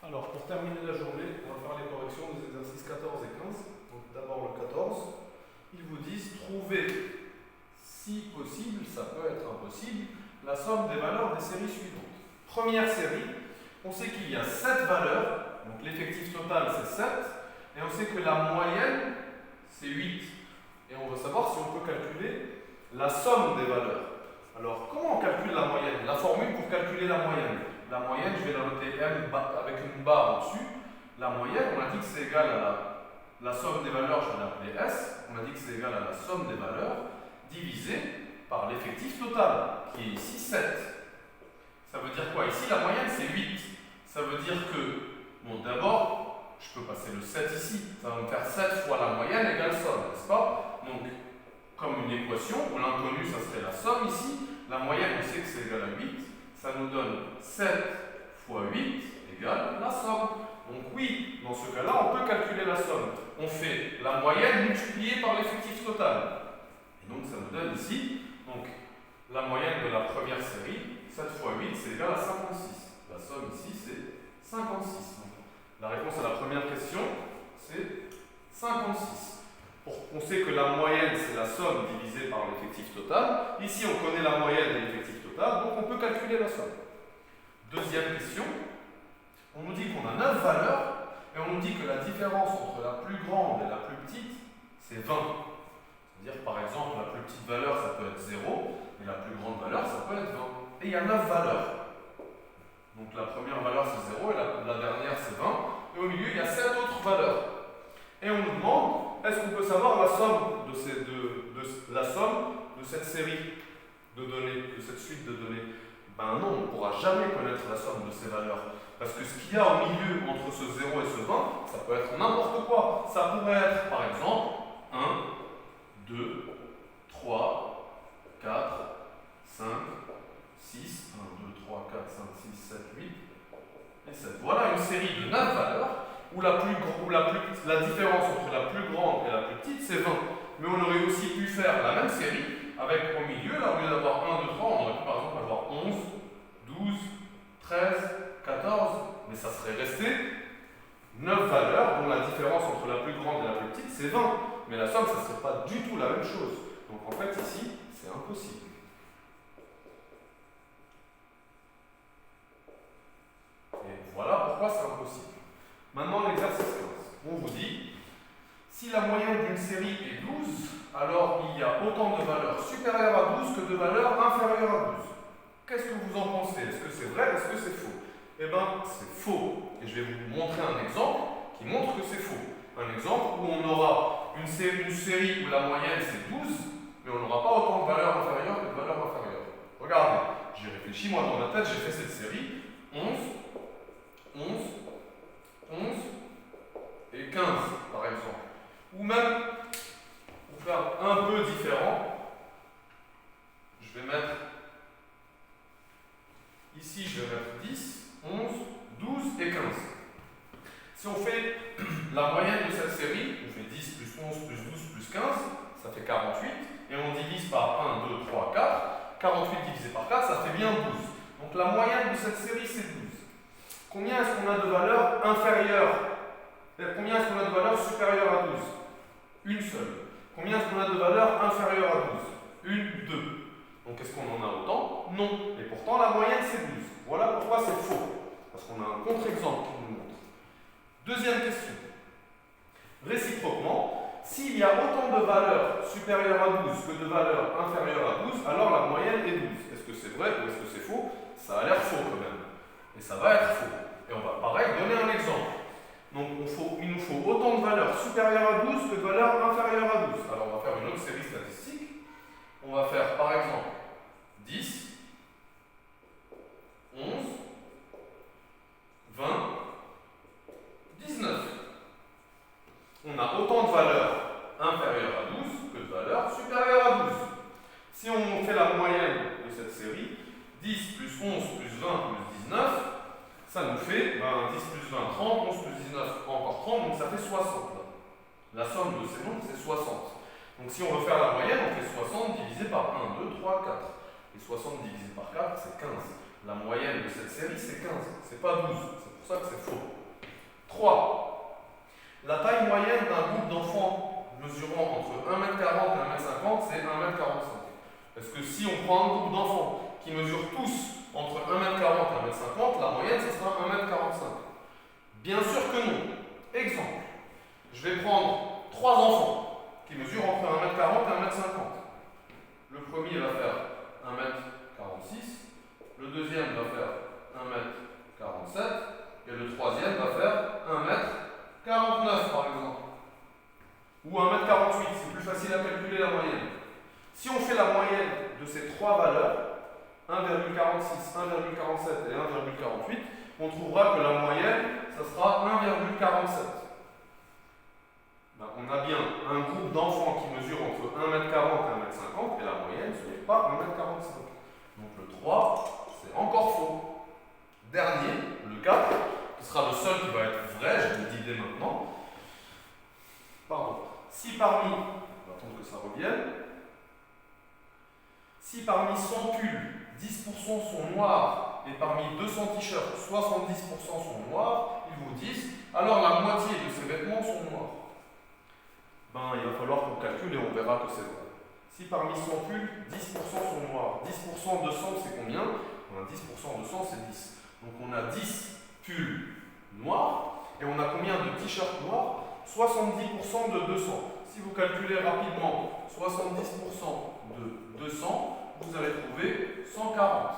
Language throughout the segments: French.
Alors, pour terminer la journée, on va faire les corrections des exercices 14 et 15. Donc, d'abord le 14. Ils vous disent trouver, si possible, ça peut être impossible, la somme des valeurs des séries suivantes. Première série, on sait qu'il y a 7 valeurs, donc l'effectif total c'est 7, et on sait que la moyenne c'est 8. Et on veut savoir si on peut calculer la somme des valeurs. Alors, comment on calcule la moyenne? La formule pour calculer la moyenne. La moyenne, je vais la noter M avec une barre au-dessus. La moyenne, on a dit que c'est égal à la somme des valeurs, je vais l'appeler S. On a dit que c'est égal à la somme des valeurs divisée par l'effectif total, qui est ici 7. Ça veut dire quoi? Ici, la moyenne, c'est 8. Ça veut dire que, bon, d'abord, je peux passer le 7 ici. Ça va me faire 7 fois la moyenne égale somme, n'est-ce pas? Donc, comme une équation, où l'inconnu, ça serait la somme ici. La moyenne, on sait que c'est égal à 8. Ça nous donne 7 fois 8 égale la somme. Donc oui, dans ce cas-là, on peut calculer la somme. On fait la moyenne multipliée par l'effectif total. Et donc ça nous donne ici, donc, la moyenne de la première série, 7 fois 8, c'est égal à 56. La somme ici, c'est 56. Donc, la réponse à la première question, c'est 56. On sait que la moyenne, c'est la somme divisée par l'effectif total. Ici, on connaît la moyenne et l'effectif total, donc on peut calculer la somme. Deuxième question. On nous dit qu'on a 9 valeurs, et on nous dit que la différence entre la plus grande et la plus petite, c'est 20. C'est-à-dire, par exemple, la plus petite valeur, ça peut être 0, et la plus grande valeur, ça peut être 20. Et il y a 9 valeurs. Donc la première valeur, c'est 0, et la dernière, c'est 20. Et au milieu, il y a 7 autres valeurs. Et on nous demande, est-ce qu'on peut savoir la somme de cette série de données, de cette suite de données? Ben non, on ne pourra jamais connaître la somme de ces valeurs. Parce que ce qu'il y a au milieu entre ce 0 et ce 20, ça peut être n'importe quoi. Ça pourrait être, par exemple, 1, 2, 3, 4, 5, 6, 1, 2, 3, 4, 5, 6, 7, 8 et 7. Voilà une série de 9 valeurs où la différence entre la plus grande et la plus petite, c'est 20. Mais on aurait aussi pu faire la même série avec au milieu, là, au lieu d'avoir 1, 2, 3, on aurait pu par exemple avoir 11, 12, 13, 14, mais ça serait resté 9 valeurs dont la différence entre la plus grande et la plus petite, c'est 20. Mais la somme, ça ne serait pas du tout la même chose. Donc en fait, ici, c'est impossible. Et voilà pourquoi c'est impossible. Maintenant, l'exercice 15. On vous dit, si la moyenne d'une série est 12, alors il y a autant de valeurs supérieures à 12 que de valeurs inférieures à 12. Qu'est-ce que vous en pensez? Est-ce que c'est vrai? Est-ce que c'est faux? Eh bien, c'est faux. Et je vais vous montrer un exemple qui montre que c'est faux. Un exemple où on aura une série où la moyenne c'est 12, mais on n'aura pas autant de valeurs inférieures que de valeurs inférieures. Regardez, j'ai réfléchi, moi dans ma tête, j'ai fait cette série 11, 11, 11 et 15, par exemple. Ou même, pour faire un peu différent, je vais mettre, ici je vais mettre 10, 11, 12 et 15. Si on fait la moyenne de cette série, on fait 10 plus 11 plus 12 plus 15, ça fait 48, et on divise par 1, 2, 3, 4, 48 divisé par 4, ça fait bien 12. Donc la moyenne de cette série, c'est 12. Combien est-ce qu'on a de valeurs inférieures? Combien est-ce qu'on a de valeurs supérieures à 12? Une seule. Combien est-ce qu'on a de valeurs inférieures à 12? Une, deux. Donc est-ce qu'on en a autant? Non. Et pourtant la moyenne c'est 12. Voilà pourquoi c'est faux. Parce qu'on a un contre-exemple qui nous montre. Deuxième question. Réciproquement, s'il y a autant de valeurs supérieures à 12 que de valeurs inférieures à 12, alors la moyenne est 12. Est-ce que c'est vrai ou est-ce que c'est faux? Ça a l'air faux quand même. Et ça va être faux. Et on va pareil donner un exemple. Donc il nous faut autant de valeurs supérieures à 12 que de valeurs inférieures à 12. Alors on va faire une autre série statistique. On va faire par exemple 10, 11, 20, 19. On a autant de valeurs inférieures à 12 que de valeurs supérieures à 12. Si on fait la moyenne de cette série, 10 plus 11 plus 20 plus 19, ça nous fait 10 plus 20, 30, 11 plus 19, encore 30, donc ça fait 60. La somme de ces nombres, c'est 60. Donc si on veut faire la moyenne, on fait 60 divisé par 1, 2, 3, 4. Et 60 divisé par 4, c'est 15. La moyenne de cette série, c'est 15. C'est pas 12. C'est pour ça que c'est faux. 3. La taille moyenne d'un groupe d'enfants mesurant entre 1,40 m et 1,50 m, c'est 1,45 m. Est-ce que si on prend un groupe d'enfants qui mesurent tous entre 1,40 m et 1,50 m, la moyenne, ce sera 1,45 m? Bien sûr que non. Exemple, je vais prendre 3 enfants qui mesurent entre 1,40 m et 1,50 m. Le premier va faire 1,46 m, le deuxième va faire 1,47 m, et le troisième va faire 1,49 m par exemple. Ou 1,48 m, c'est plus facile à calculer la moyenne. Si on fait la moyenne de ces trois valeurs, 1,46, 1,47 et 1,48, on trouvera que la moyenne, ça sera 1,47. Ben, on a bien un groupe d'enfants qui mesure entre 1,40 m et 1,50 m, et la moyenne, ce n'est pas 1,45 m. Donc le 3, c'est encore faux. Dernier, le 4, qui sera le seul qui va être vrai, je vous le dis dès maintenant. Pardon. Si parmi, on va attendre que ça revienne, si parmi 100 pulls, 10% sont noirs, et parmi 200 t-shirts, 70% sont noirs, ils vous disent, alors la moitié de ces vêtements sont noirs. Ben, il va falloir qu'on calcule et on verra que c'est vrai. Si parmi 100 pulls, 10% sont noirs, 10% de 100 c'est combien? 10% de 100 c'est 10. Donc on a 10 pulls noirs, et on a combien de t-shirts noirs? 70% de 200. Si vous calculez rapidement 70% de 200, vous allez trouver 140.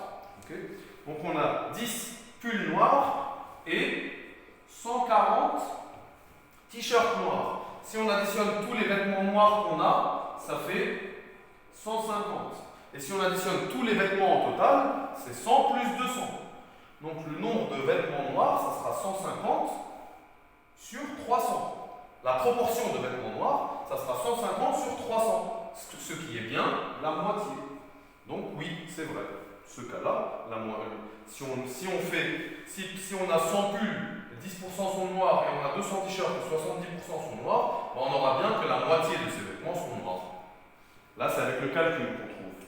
Okay? Donc on a 10 pulls noirs et 140 t-shirts noirs. Si on additionne tous les vêtements noirs qu'on a, ça fait 150. Et si on additionne tous les vêtements en total, c'est 100 plus 200. Donc le nombre de vêtements noirs, ça sera 150 sur 300. La proportion de vêtements noirs, ça sera 150 sur 300, ce qui est bien la moitié. Donc oui, c'est vrai. Ce cas-là, si on a 100 pulls, 10% sont noirs et on a 200 t-shirts et 70% sont noirs, ben on aura bien que la moitié de ces vêtements sont noirs. Là, c'est avec le calcul qu'on trouve.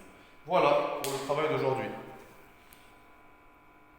Voilà pour le travail d'aujourd'hui.